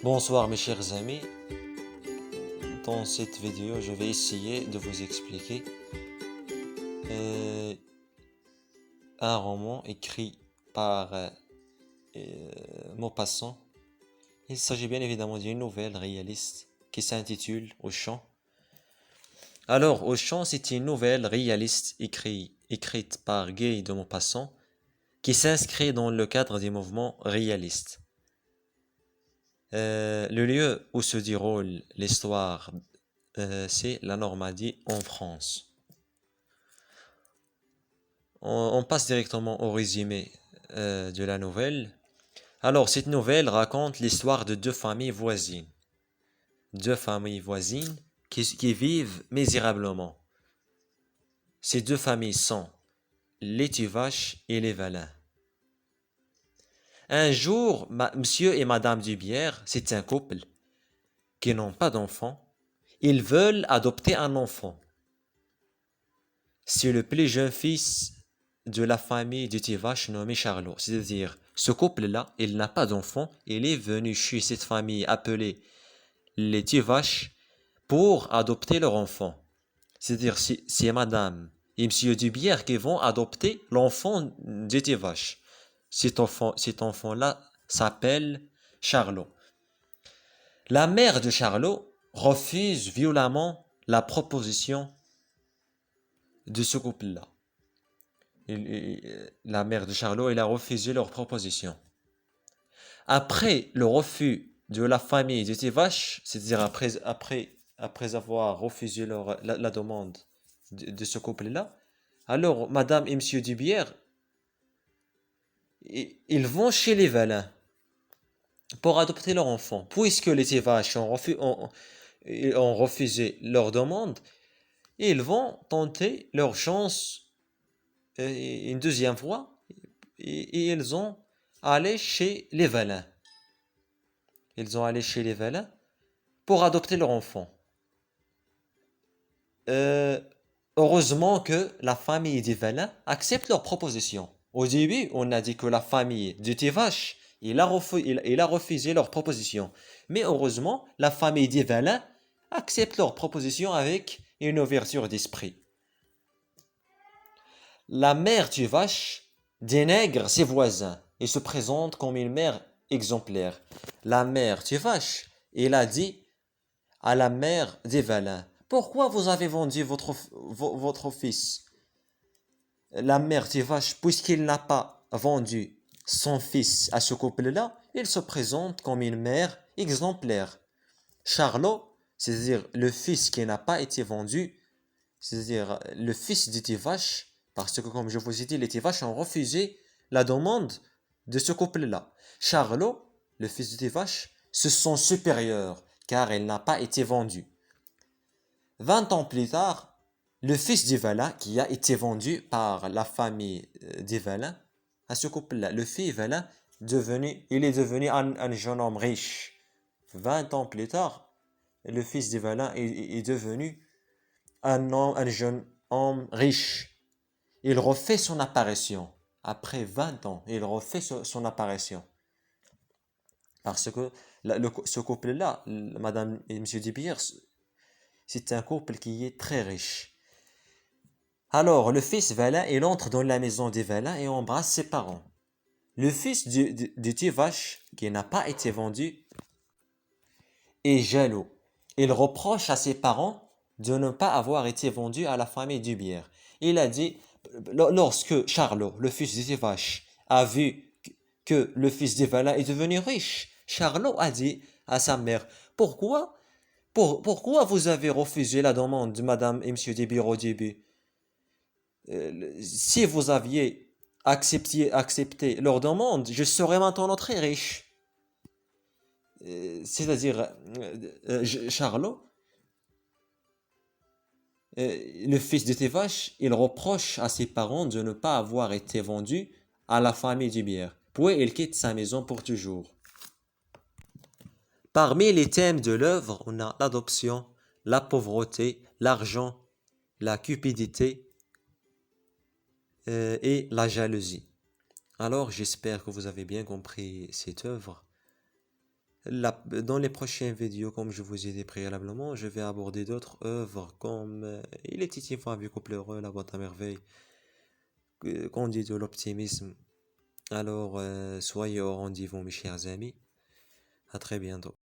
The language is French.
Bonsoir mes chers amis, dans cette vidéo je vais essayer de vous expliquer euh, un roman écrit par Maupassant. Il s'agit bien évidemment d'une nouvelle réaliste qui s'intitule Auchan. Alors Auchan, c'est une nouvelle réaliste écrite par Guy de Maupassant qui s'inscrit dans le cadre du mouvement réaliste. Le lieu où se déroule l'histoire, c'est la Normandie en France. On passe directement au résumé de la nouvelle. Alors, cette nouvelle raconte l'histoire de deux familles voisines. Deux familles voisines qui vivent misérablement. Ces deux familles sont les Tuvache et les Valin. Un jour, monsieur et madame Dubière, c'est un couple qui n'ont pas d'enfant. Ils veulent adopter un enfant. C'est le plus jeune fils de la famille de Tuvache nommé Charlot. C'est-à-dire, ce couple-là, il n'a pas d'enfant. Il est venu chez cette famille appelée les Tuvache pour adopter leur enfant. C'est-à-dire, c'est madame et monsieur Dubière qui vont adopter l'enfant de Tuvache. Cet enfant-là s'appelle Charlot. La mère de Charlot refuse violemment la proposition de ce couple-là. La mère de Charlot, elle a refusé leur proposition. Après le refus de la famille de Tivache, c'est-à-dire après avoir refusé la demande de ce couple-là, alors Madame et Monsieur Dubière, ils vont chez les Valins pour adopter leur enfant. Puisque les Tivache ont refusé leur demande, ils vont tenter leur chance une deuxième fois et ils ont allé chez les Valins. Ils ont allé chez les Valins pour adopter leur enfant. Euh, Heureusement que la famille des Valins accepte leur proposition. Au début, on a dit que la famille de Tivache, il a refusé leur proposition. Mais heureusement, la famille des Valins accepte leur proposition avec une ouverture d'esprit. La mère Tuvache dénigre ses voisins et se présente comme une mère exemplaire. La mère Tuvache, il a dit à la mère des Valins, pourquoi vous avez vendu votre fils? La mère Tuvache, puisqu'il n'a pas vendu son fils à ce couple-là, il se présente comme une mère exemplaire. Charlot, c'est-à-dire le fils qui n'a pas été vendu, c'est-à-dire le fils de Tivache, parce que comme je vous ai dit, les Tivache ont refusé la demande de ce couple-là. Charlot, le fils de Tivache, se sent supérieur, car il n'a pas été vendu. 20 ans plus tard, le fils d'Ivala, qui a été vendu par la famille d'Ivala, à ce couple-là, le fils d'Ivala, il est devenu un jeune homme riche. 20 ans plus tard, le fils d'Ivala est devenu un jeune homme riche. Il refait son apparition. Après 20 ans, il refait son apparition. Parce que ce couple-là, Madame et Monsieur Dubière, c'est un couple qui est très riche. Alors, le fils Valin, il entre dans la maison des Valin et embrasse ses parents. Le fils de Tivache, qui n'a pas été vendu, est jaloux. Il reproche à ses parents de ne pas avoir été vendu à la famille Dubière. Il a dit, lorsque Charlot, le fils de Tivache, a vu que le fils de Valin est devenu riche, Charlot a dit à sa mère, pourquoi vous avez refusé la demande de Madame et Monsieur Dubière au début? Si vous aviez accepté leur demande, je serais maintenant très riche. C'est-à-dire, Charlot, le fils de Tevache, il reproche à ses parents de ne pas avoir été vendu à la famille Dubière. Puis il quitte sa maison pour toujours. Parmi les thèmes de l'œuvre, on a l'adoption, la pauvreté, l'argent, la cupidité et la jalousie. Alors, j'espère que vous avez bien compris cette œuvre. Dans les prochaines vidéos, comme je vous ai dit préalablement, je vais aborder d'autres œuvres comme Il était une fois un vieux couple heureux, La boîte à merveille, Candide ou l'optimisme. Alors, soyez au rendez-vous, mes chers amis. À très bientôt.